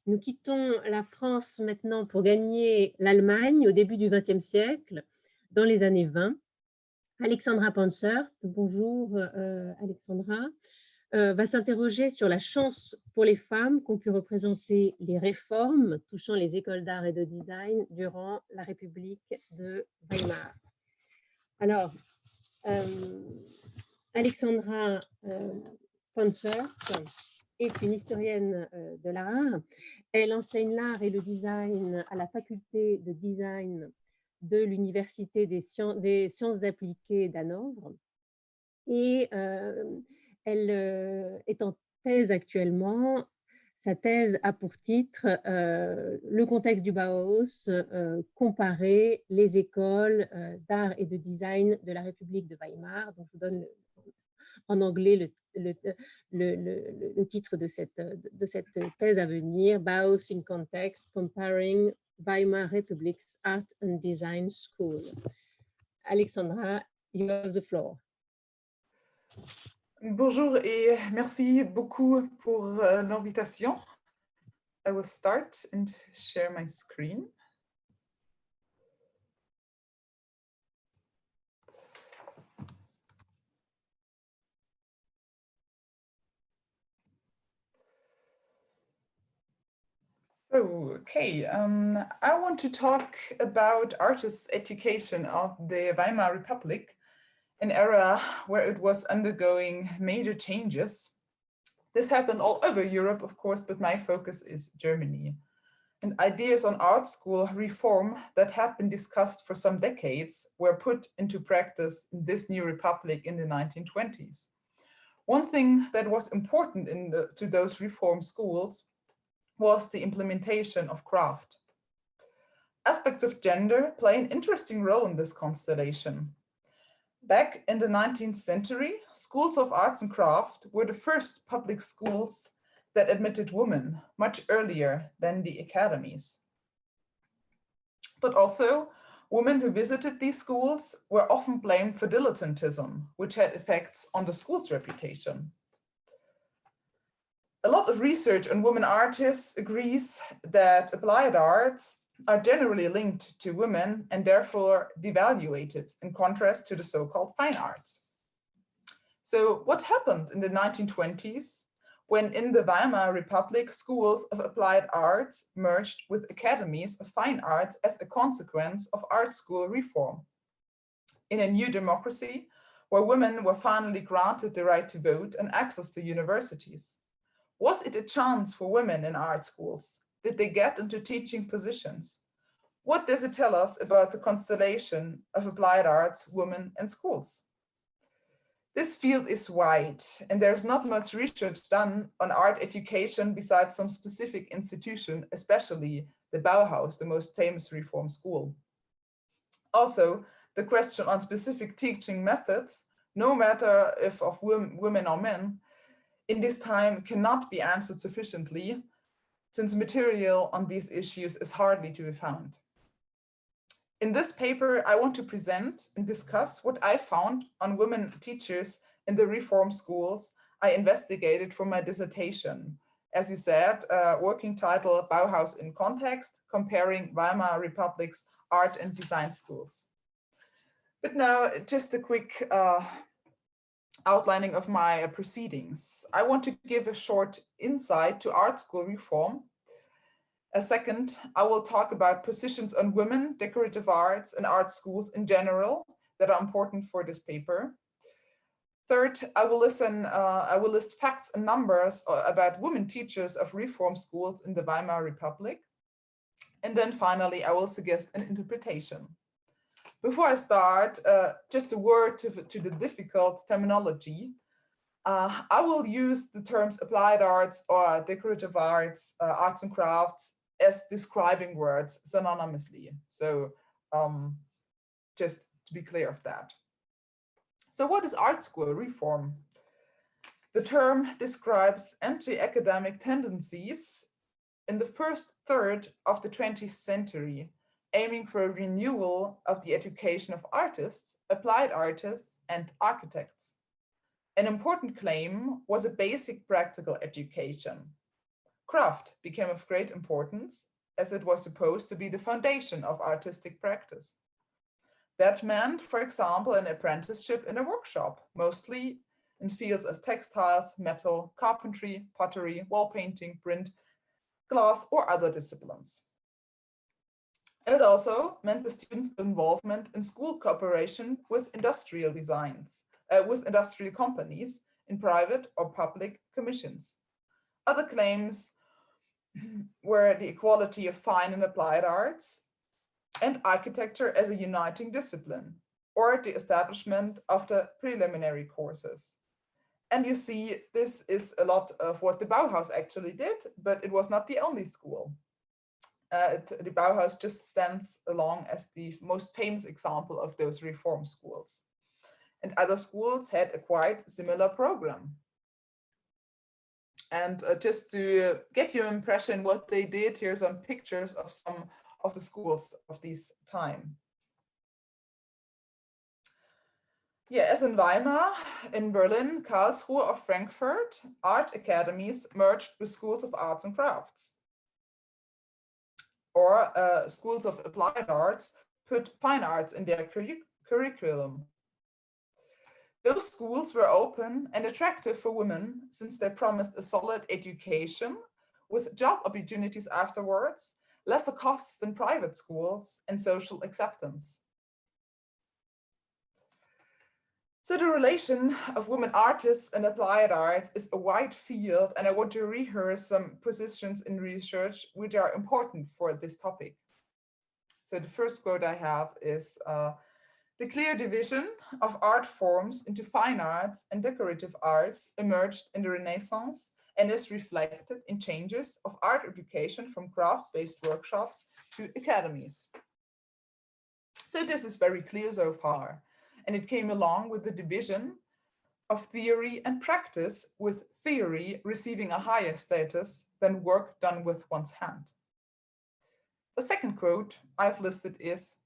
Nous quittons la France maintenant pour gagner l'Allemagne au début du XXe siècle, dans les années 20. Alexandra Panzert, bonjour Alexandra, va s'interroger sur la chance pour les femmes qu'ont pu représenter les réformes touchant les écoles d'art et de design durant la République de Weimar. Alors, Alexandra Panzert est une historienne de l'art. Elle enseigne l'art et le design à la faculté de design de l'Université des sciences appliquées d'Hanovre. Et elle est en thèse actuellement. Sa thèse a pour titre le contexte du Bauhaus, comparer les écoles d'art et de design de la République de Weimar. Donc, je vous donne en anglais le titre de cette thèse à venir, Bauhaus in Context, Comparing Weimar Republic's Art and Design School. Alexandra, you have the floor. Bonjour et merci beaucoup pour l'invitation. I will start and share my screen. So, okay, I want to talk about artists' education of the Weimar Republic, an era where it was undergoing major changes. This happened all over Europe, of course, but my focus is Germany. And ideas on art school reform that had been discussed for some decades were put into practice in this new republic in the 1920s. One thing that was important to those reform schools was the implementation of craft. Aspects of gender play an interesting role in this constellation. Back in the 19th century, schools of arts and craft were the first public schools that admitted women much earlier than the academies. But also, women who visited these schools were often blamed for dilettantism, which had effects on the school's reputation. A lot of research on women artists agrees that applied arts are generally linked to women and therefore devaluated in contrast to the so-called fine arts. So what happened in the 1920s when in the Weimar Republic schools of applied arts merged with academies of fine arts as a consequence of art school reform? In a new democracy where women were finally granted the right to vote and access to universities, was it a chance for women in art schools? Did they get into teaching positions? What does it tell us about the constellation of applied arts, women, and schools? This field is wide, and there's not much research done on art education besides some specific institution, especially the Bauhaus, the most famous reform school. Also, the question on specific teaching methods, no matter if of women or men, in this time cannot be answered sufficiently, since material on these issues is hardly to be found. In this paper, I want to present and discuss what I found on women teachers in the reform schools I investigated for my dissertation. As you said, working title, Bauhaus in Context, Comparing Weimar Republic's Art and Design Schools. But now, just a quick outlining of my proceedings. I want to give a short insight to art school reform. A second, I will talk about positions on women, decorative arts, and art schools in general that are important for this paper. Third, I will list facts and numbers about women teachers of reform schools in the Weimar Republic. And then finally, I will suggest an interpretation. Before I start, just a word to the difficult terminology. I will use the terms applied arts or decorative arts, arts and crafts as describing words synonymously. So just to be clear of that. So what is art school reform? The term describes anti-academic tendencies in the first third of the 20th century, aiming for a renewal of the education of artists, applied artists, and architects. An important claim was a basic practical education. craft became of great importance, as it was supposed to be the foundation of artistic practice. That meant, for example, an apprenticeship in a workshop, mostly in fields as textiles, metal, carpentry, pottery, wall painting, print, glass, or other disciplines. It also meant the students' involvement in school cooperation with industrial companies in private or public commissions. Other claims were the equality of fine and applied arts and architecture as a uniting discipline, or the establishment of the preliminary courses. And you see, this is a lot of what the Bauhaus actually did, but it was not the only school. The Bauhaus just stands along as the most famous example of those reform schools. And other schools had a quite similar program. And just to get your impression what they did, here's some pictures of some of the schools of this time. Yeah, as in Weimar, in Berlin, Karlsruhe, or Frankfurt, art academies merged with schools of arts and crafts. Or schools of applied arts put fine arts in their curriculum. Those schools were open and attractive for women since they promised a solid education with job opportunities afterwards, lesser costs than private schools, and social acceptance. So the relation of women artists and applied art is a wide field, and I want to rehearse some positions in research which are important for this topic. So the first quote I have is, the clear division of art forms into fine arts and decorative arts emerged in the Renaissance and is reflected in changes of art education from craft-based workshops to academies. So this is very clear so far. And it came along with the division of theory and practice, with theory receiving a higher status than work done with one's hand. The second quote I've listed is,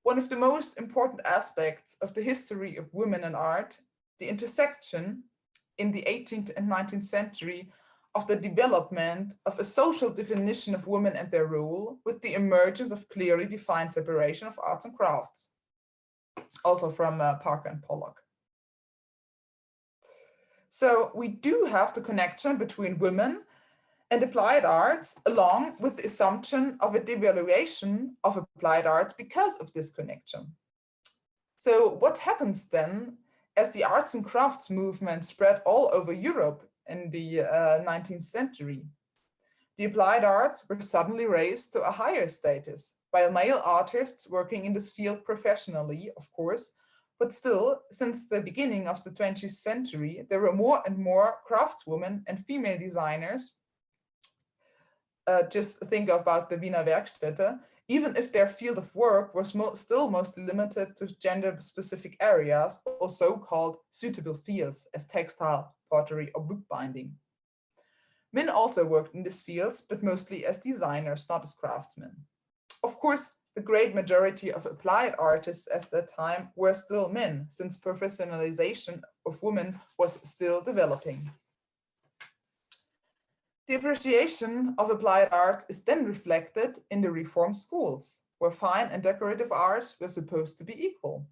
one of the most important aspects of the history of women in art, the intersection in the 18th and 19th century of the development of a social definition of women and their role with the emergence of clearly defined separation of arts and crafts. Also from Parker and Pollock. So we do have the connection between women and applied arts, along with the assumption of a devaluation of applied arts because of this connection. So what happens then as the arts and crafts movement spread all over Europe in the 19th century? The applied arts were suddenly raised to a higher status, while male artists working in this field professionally, of course, but still, since the beginning of the 20th century, there were more and more craftswomen and female designers. Just think about the Wiener Werkstätte, even if their field of work was still mostly limited to gender-specific areas, or so-called suitable fields as textile, pottery, or bookbinding. Men also worked in these fields, but mostly as designers, not as craftsmen. Of course, the great majority of applied artists at that time were still men, since professionalization of women was still developing. The appreciation of applied art is then reflected in the reform schools, where fine and decorative arts were supposed to be equal.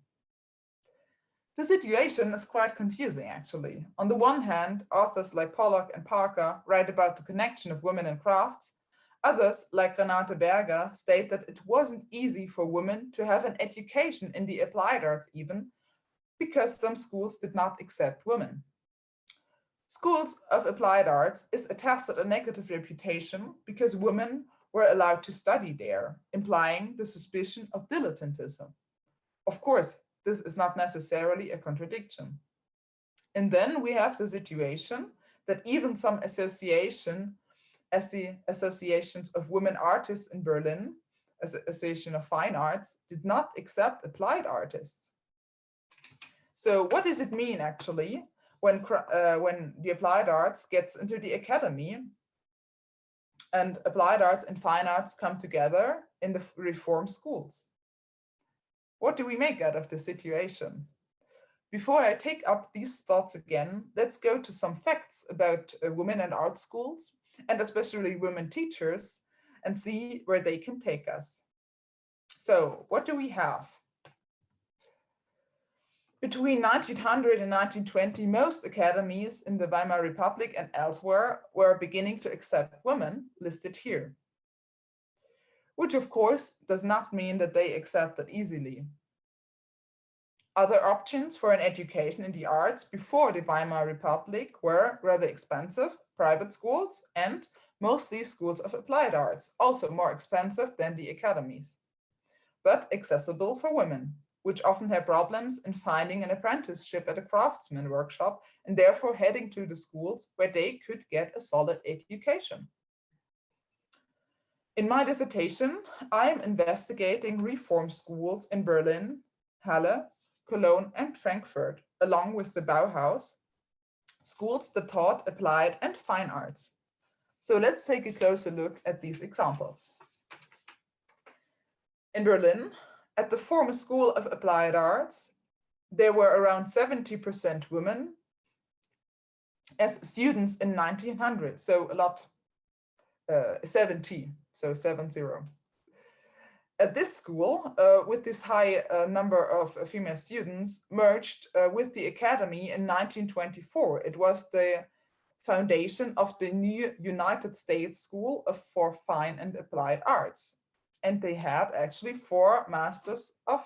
The situation is quite confusing, actually. On the one hand, authors like Pollock and Parker write about the connection of women and crafts. Others, like Renate Berger, state that it wasn't easy for women to have an education in the applied arts even, because some schools did not accept women. Schools of applied arts is attested a negative reputation because women were allowed to study there, implying the suspicion of dilettantism. Of course, this is not necessarily a contradiction. And then we have the situation that even some association, as the Associations of Women Artists in Berlin, Association of Fine Arts, did not accept applied artists. So what does it mean actually when the applied arts gets into the academy and applied arts and fine arts come together in the reform schools? What do we make out of this situation? Before I take up these thoughts again, let's go to some facts about women and art schools, and especially women teachers, and see where they can take us. So what do we have? Between 1900 and 1920, most academies in the Weimar Republic and elsewhere were beginning to accept women, listed here. Which of course does not mean that they accept it easily. Other options for an education in the arts before the Weimar Republic were rather expensive, private schools, and mostly schools of applied arts, also more expensive than the academies, but accessible for women, which often had problems in finding an apprenticeship at a craftsman workshop and therefore heading to the schools where they could get a solid education. In my dissertation, I am investigating reform schools in Berlin, Halle, Cologne, and Frankfurt, along with the Bauhaus, schools that taught applied and fine arts. So let's take a closer look at these examples. In Berlin, at the former School of Applied Arts, there were around 70% women as students in 1900, so a lot, 70, so 70. At this school, with this high number of female students, merged with the Academy in 1924. It was the foundation of the new United States School for Fine and Applied Arts. And they had actually 4 masters of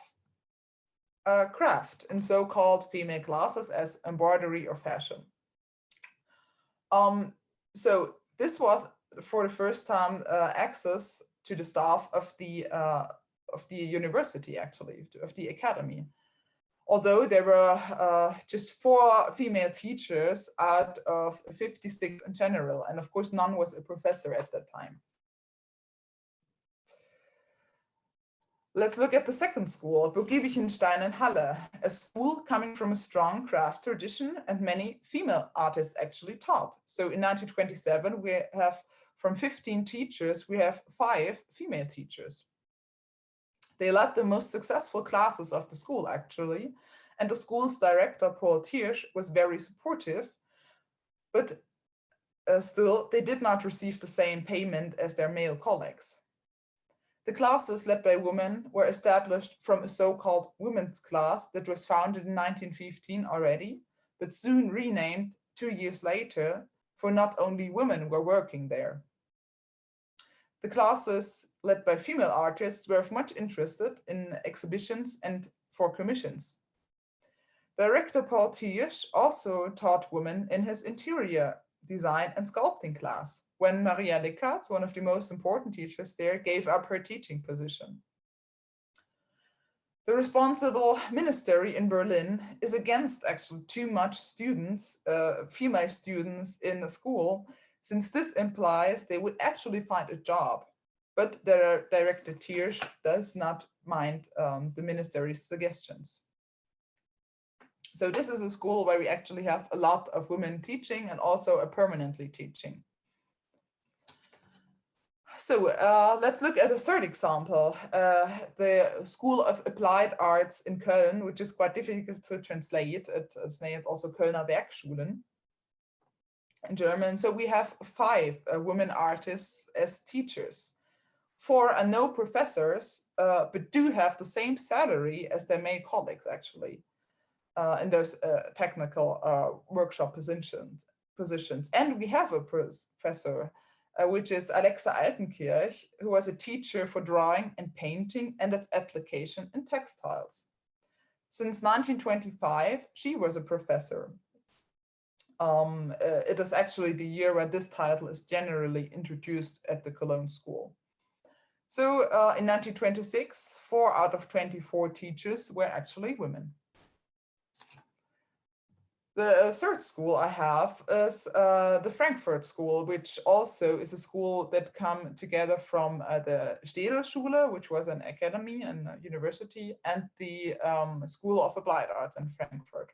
craft in so-called female classes as embroidery or fashion. So this was for the first time access to the staff of the university, actually, of the academy. Although there were just 4 female teachers out of 56 in general, and of course none was a professor at that time. Let's look at the second school, Burg-Giebichenstein in Halle, a school coming from a strong craft tradition, and many female artists actually taught. So in 1927, we have from 15 teachers, we have 5 female teachers. They led the most successful classes of the school, actually, and the school's director, Paul Thiersch, was very supportive, but still, they did not receive the same payment as their male colleagues. The classes led by women were established from a so-called women's class that was founded in 1915 already, but soon renamed 2 years later, for not only women were working there. The classes led by female artists were much interested in exhibitions and for commissions. Director Paul Thiersch also taught women in his interior design and sculpting class, when Maria Lickartz, one of the most important teachers there, gave up her teaching position. The responsible ministry in Berlin is against actually too much students, female students in the school, since this implies they would actually find a job. But their director Thiersch does not mind the ministry's suggestions. So this is a school where we actually have a lot of women teaching and also a permanently teaching. So let's look at a third example, the School of Applied Arts in Köln, which is quite difficult to translate. It's named also Kölner Werkschulen in German. So we have 5 women artists as teachers. 4 are no professors, but do have the same salary as their male colleagues, actually. In those technical workshop positions. And we have a professor, which is Alexa Altenkirch, who was a teacher for drawing and painting and its application in textiles. Since 1925, she was a professor. It is actually the year where this title is generally introduced at the Cologne School. So in 1926, 4 out of 24 teachers were actually women. The third school I have is the Frankfurt School, which also is a school that come together from the Städelschule, which was an academy and a university, and the School of Applied Arts in Frankfurt.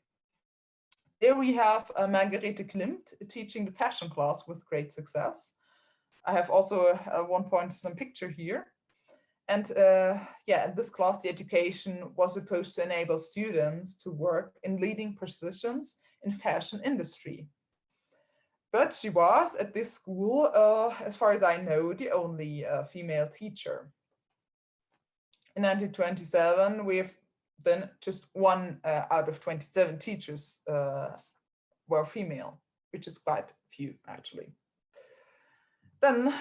There we have Margarete Klimt teaching the fashion class with great success. I have also at one point some picture here. And yeah, in this class, the education was supposed to enable students to work in leading positions in fashion industry. But she was at this school, as far as I know, the only female teacher. In 1927, we have then just one out of 27 teachers were female, which is quite few actually. Then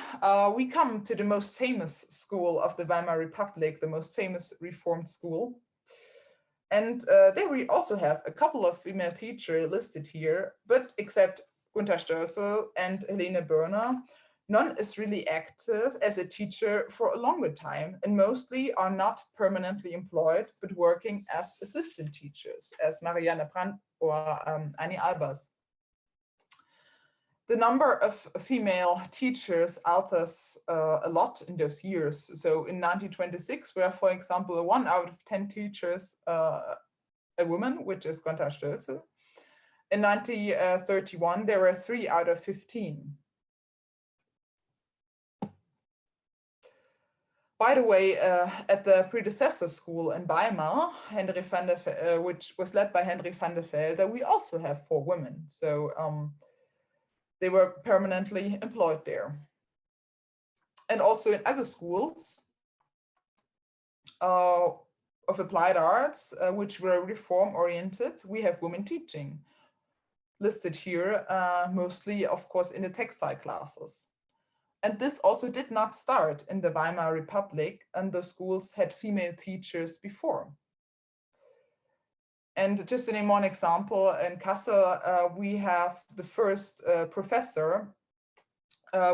we come to the most famous school of the Weimar Republic, the most famous reformed school. And there we also have a couple of female teachers listed here, but except Gunther Stölzel and Helene Börner, none is really active as a teacher for a longer time, and mostly are not permanently employed, but working as assistant teachers, as Marianne Brandt or Annie Albers. The number of female teachers alters a lot in those years. So in 1926, we have, for example, 1 out of 10 teachers a woman, which is Gunther Stölzel. In 1931, there were 3 out of 15. By the way, at the predecessor school in Weimar, which was led by Henry van der Velde, we also have 4 women. So they were permanently employed there. And also in other schools of applied arts, which were reform-oriented, we have women teaching, listed here, mostly, of course, in the textile classes. And this also did not start in the Weimar Republic, and the schools had female teachers before. And just to name one example, in Kassel, we have the first professor,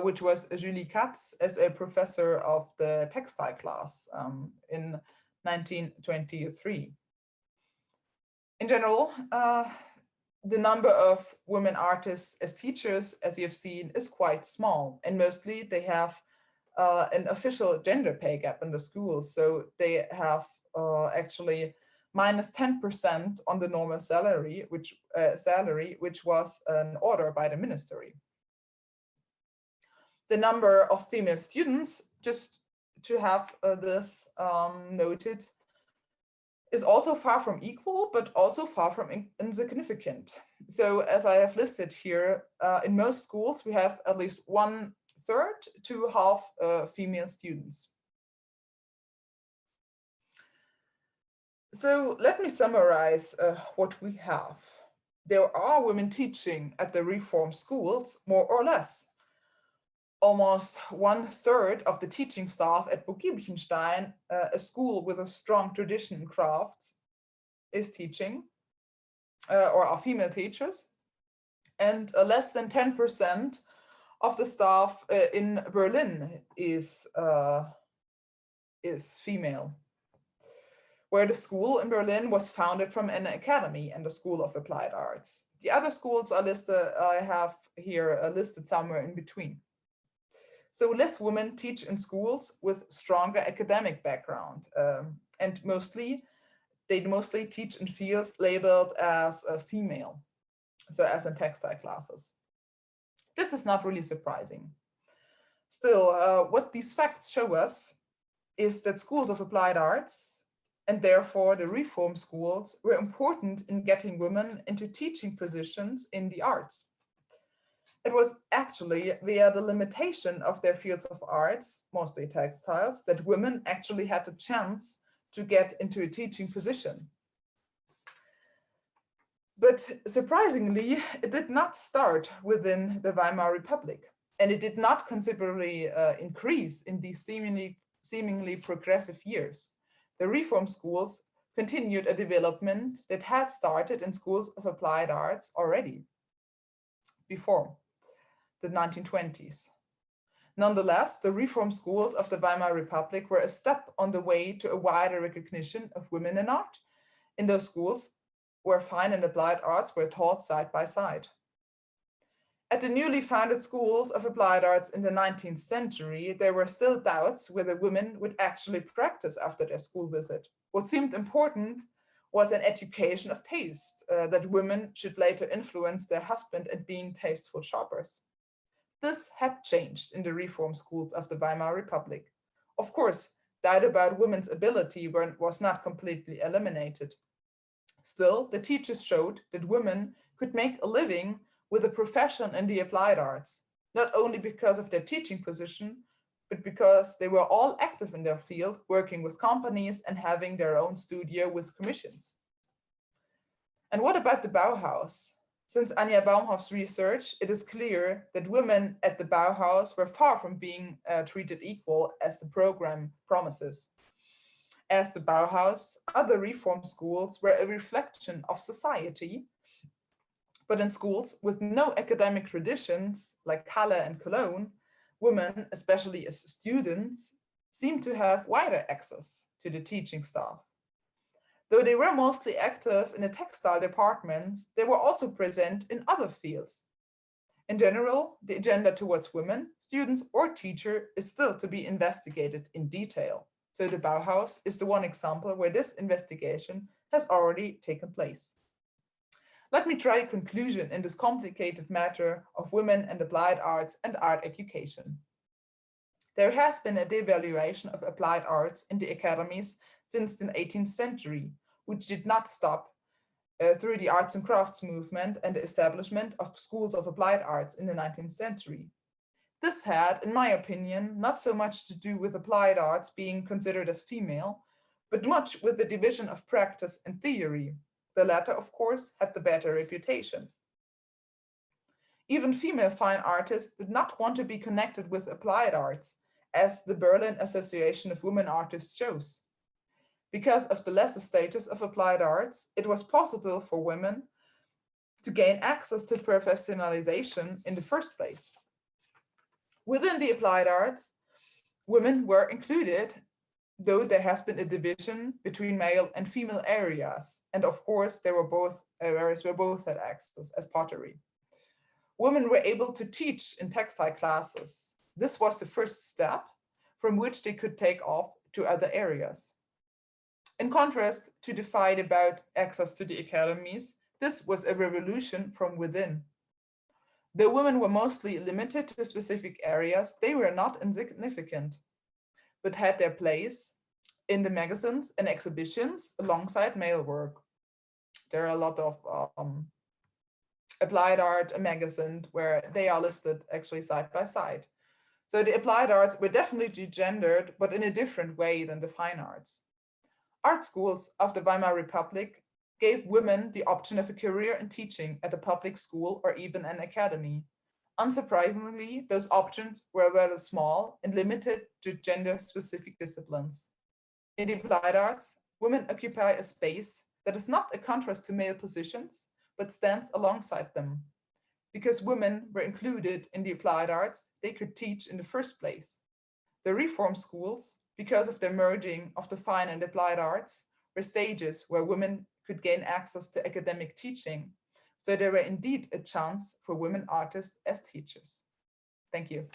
which was Julie Katz, as a professor of the textile class in 1923. In general, the number of women artists as teachers, as you have seen, is quite small, and mostly they have an official gender pay gap in the schools. So they have actually minus 10% on the normal salary, which was an order by the ministry. The number of female students, just to have this noted, is also far from equal, but also far from insignificant. So as I have listed here, in most schools, we have at least 1/3 to half female students. So let me summarize what we have. There are women teaching at the reform schools, more or less. Almost 1/3 of the teaching staff at Burg Giebichenstein, a school with a strong tradition in crafts, is teaching or are female teachers. And less than 10% of the staff in Berlin is female, where the school in Berlin was founded from an academy and a school of applied arts. The other schools are listed, I have here listed somewhere in between. So less women teach in schools with stronger academic background, and they mostly teach in fields labeled as female, so as in textile classes. This is not really surprising. Still, what these facts show us is that schools of applied arts, and therefore the reform schools, were important in getting women into teaching positions in the arts. It was actually via the limitation of their fields of arts, mostly textiles, that women actually had the chance to get into a teaching position. But surprisingly, it did not start within the Weimar Republic, and it did not considerably increase in these seemingly progressive years. The reform schools continued a development that had started in schools of applied arts already before the 1920s. Nonetheless, the reform schools of the Weimar Republic were a step on the way to a wider recognition of women in art in those schools where fine and applied arts were taught side by side. At the newly founded schools of applied arts in the 19th century, there were still doubts whether women would actually practice after their school visit. What seemed important was an education of taste, that women should later influence their husband in being tasteful shoppers. This had changed in the reform schools of the Weimar Republic. Of course, doubt about women's ability was not completely eliminated. Still, the teachers showed that women could make a living with a profession in the applied arts, not only because of their teaching position, but because they were all active in their field, working with companies and having their own studio with commissions. And what about the Bauhaus? Since Anja Baumhoff's research, it is clear that women at the Bauhaus were far from being treated equal as the program promises. As the Bauhaus, other reform schools were a reflection of society, but in schools with no academic traditions like Halle and Cologne, women, especially as students, seem to have wider access to the teaching staff. Though they were mostly active in the textile departments, they were also present in other fields. In general, the agenda towards women, students, or teacher is still to be investigated in detail. So the Bauhaus is the one example where this investigation has already taken place. Let me try a conclusion in this complicated matter of women and applied arts and art education. There has been a devaluation of applied arts in the academies since the 18th century, which did not stop through the arts and crafts movement and the establishment of schools of applied arts in the 19th century. This had, in my opinion, not so much to do with applied arts being considered as female, but much with the division of practice and theory. The latter, of course, had the better reputation. Even female fine artists did not want to be connected with applied arts, as the Berlin Association of Women Artists shows. Because of the lesser status of applied arts, it was possible for women to gain access to professionalization in the first place. Within the applied arts, women were included, though there has been a division between male and female areas. And of course, there were both areas where both had access, as pottery. Women were able to teach in textile classes. This was the first step from which they could take off to other areas. In contrast to the fight about access to the academies, this was a revolution from within. Though women were mostly limited to specific areas, they were not insignificant, but had their place in the magazines and exhibitions alongside male work. There are a lot of applied art magazines where they are listed actually side by side. So the applied arts were definitely gendered, but in a different way than the fine arts. Art schools of the Weimar Republic gave women the option of a career in teaching at a public school or even an academy. Unsurprisingly, those options were rather small and limited to gender-specific disciplines. In the applied arts, women occupy a space that is not a contrast to male positions, but stands alongside them. Because women were included in the applied arts, they could teach in the first place. The reform schools, because of their merging of the fine and applied arts, were stages where women could gain access to academic teaching. So there were indeed a chance for women artists as teachers. Thank you.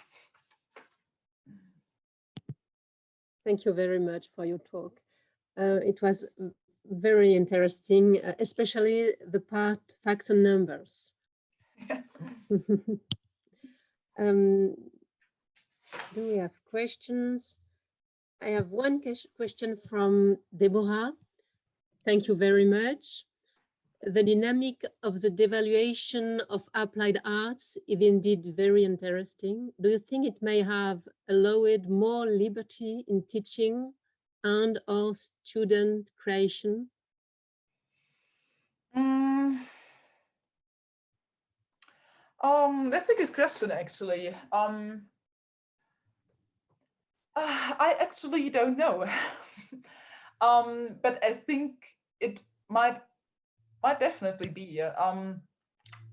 Thank you very much for your talk. It was very interesting, especially the part facts and numbers. Do we have questions? I have one question from Deborah. Thank you very much. The dynamic of the devaluation of applied arts is indeed very interesting. Do you think it may have allowed more liberty in teaching and or student creation? That's a good question, actually. I actually don't know. But I think it might definitely be.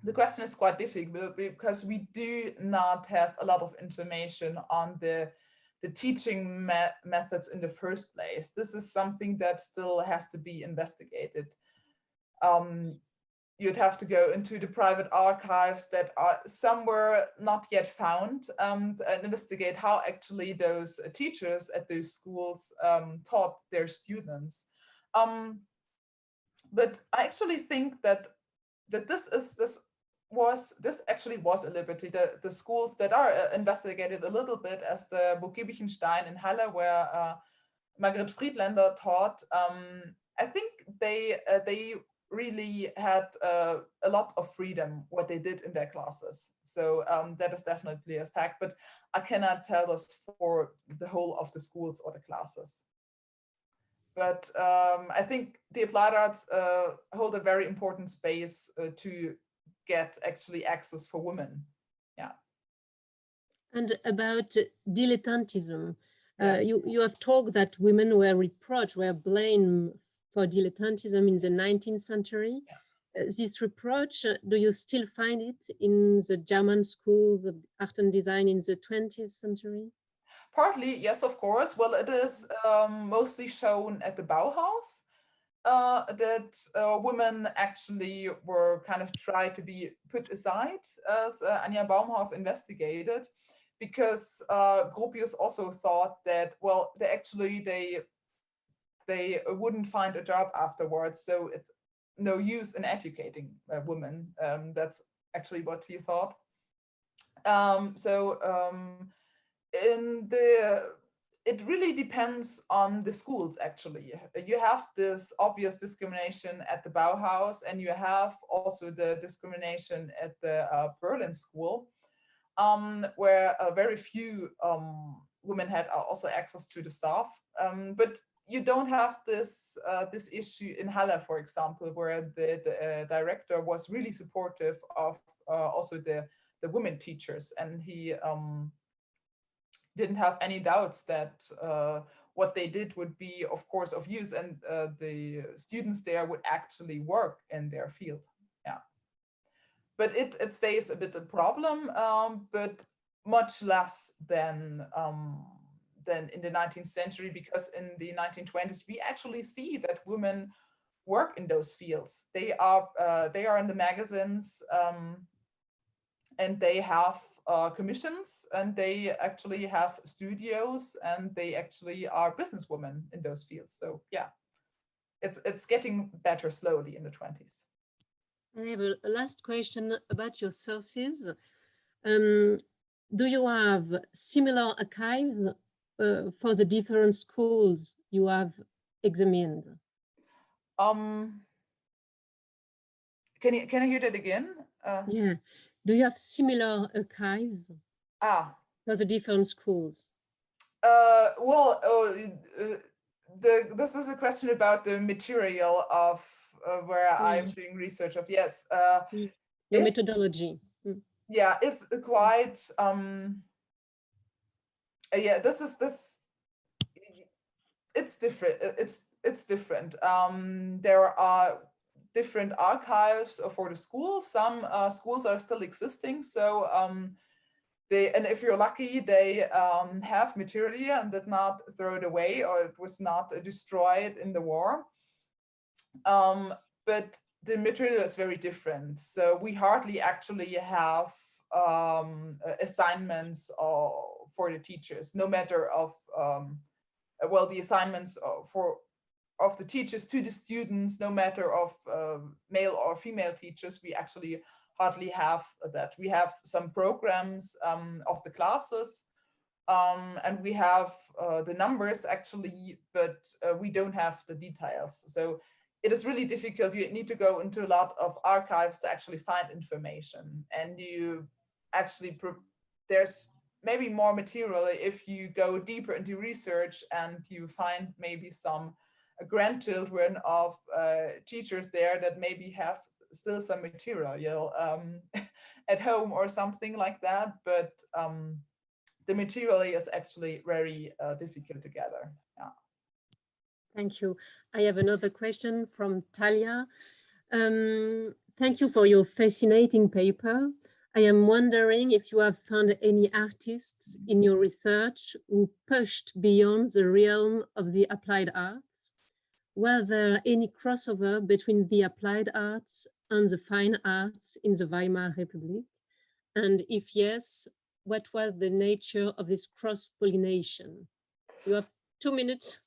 The question is quite difficult because we do not have a lot of information on the teaching methods in the first place. This is something that still has to be investigated. You'd have to go into the private archives that are somewhere not yet found and investigate how actually those teachers at those schools taught their students. But I actually think that this actually was a liberty. The schools that are investigated a little bit, as the Burg Giebichenstein in Halle, where Margaret Friedlander taught, I think they really had a lot of freedom what they did in their classes. So that is definitely a fact, but I cannot tell us for the whole of the schools or the classes. But I think the applied arts hold a very important space to get actually access for women. Yeah. And about dilettantism, Yeah. you have talked that women were reproached, were blamed for dilettantism in the 19th century. Yeah. This reproach, do you still find it in the German schools of art and design in the 20th century? Partly, yes, of course. Well, it is mostly shown at the Bauhaus that women actually were kind of tried to be put aside, as Anja Baumhoff investigated, because Gropius also thought that, well, they wouldn't find a job afterwards, so it's no use in educating women. That's actually what he thought. It really depends on the schools, actually. You have this obvious discrimination at the Bauhaus, and you have also the discrimination at the Berlin School, where very few women had also access to the staff. But you don't have this issue in Halle, for example, where the director was really supportive of also the women teachers, and he didn't have any doubts that what they did would be, of course, of use, and the students there would actually work in their field. Yeah, but it stays a bit a problem, but much less than in the 19th century, because in the 1920s we actually see that women work in those fields. They are in the magazines, and they have commissions, and they actually have studios, and they actually are businesswomen in those fields. So yeah, it's getting better slowly in the 20s. I have a last question about your sources. Do you have similar archives for the different schools you have examined? Can I hear that again? Yeah. Do you have similar archives for the different schools? Well, this is a question about the material of where I'm doing research of. Yes. Your methodology. Yeah, it's quite. Yeah, it's different. It's different. There are different archives for the school. Some schools are still existing, so and if you're lucky, they have material and did not throw it away, or it was not destroyed in the war. But the material is very different. So we hardly actually have assignments for the teachers, no matter of, well, the assignments of the teachers to the students, no matter of male or female teachers, we actually hardly have that. We have some programs of the classes, and we have the numbers actually, but we don't have the details. So it is really difficult. You need to go into a lot of archives to actually find information, and you actually, there's maybe more material if you go deeper into research and you find maybe some grandchildren of teachers there that maybe have still some material at home or something like that, but the material is actually very difficult to gather. Yeah. Thank you. I have another question from Talia. Thank you for your fascinating paper. I am wondering if you have found any artists in your research who pushed beyond the realm of the applied arts. Were there any crossover between the applied arts and the fine arts in the Weimar Republic? And if yes, what was the nature of this cross-pollination? You have 2 minutes.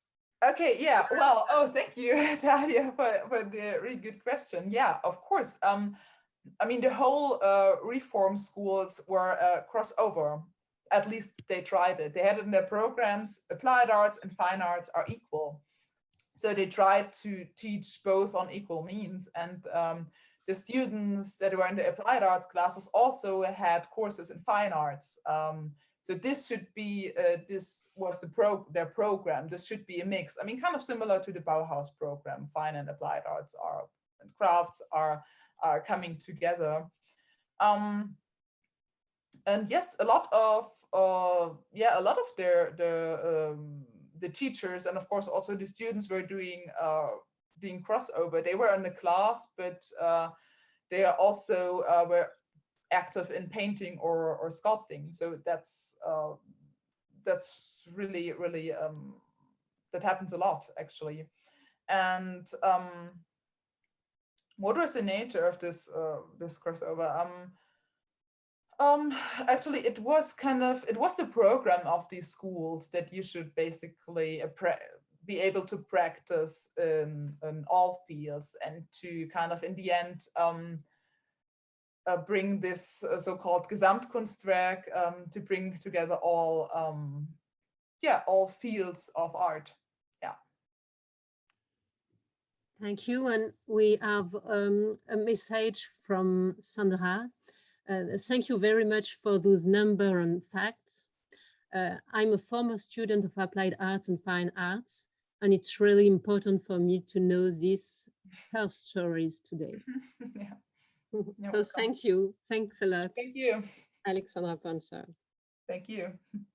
Okay, yeah, well, oh, thank you, Talia, for the really good question. Yeah, of course. I mean, the whole reform schools were crossover. at least they tried it. They had it in their programs, applied arts and fine arts are equal. So they tried to teach both on equal means. And the students that were in the applied arts classes also had courses in fine arts. So this should be, this was their program. This should be a mix. I mean, kind of similar to the Bauhaus program. Fine and applied arts and crafts are coming together. And yes, a lot of the teachers, and of course also the students, were doing crossover. They were in the class, but they are also were active in painting or sculpting. So that's really that happens a lot, actually. And what was the nature of this crossover? Actually, it was the program of these schools that you should basically be able to practice in all fields, and to kind of in the end bring this so-called Gesamtkunstwerk to bring together all fields of art. Yeah. Thank you. And we have a message from Sandra. Thank you very much for those numbers and facts. I'm a former student of applied arts and fine arts, and it's really important for me to know these her stories today. Yeah. So thank you. Thanks a lot. Thank you. Alexandra Panzert. Thank you.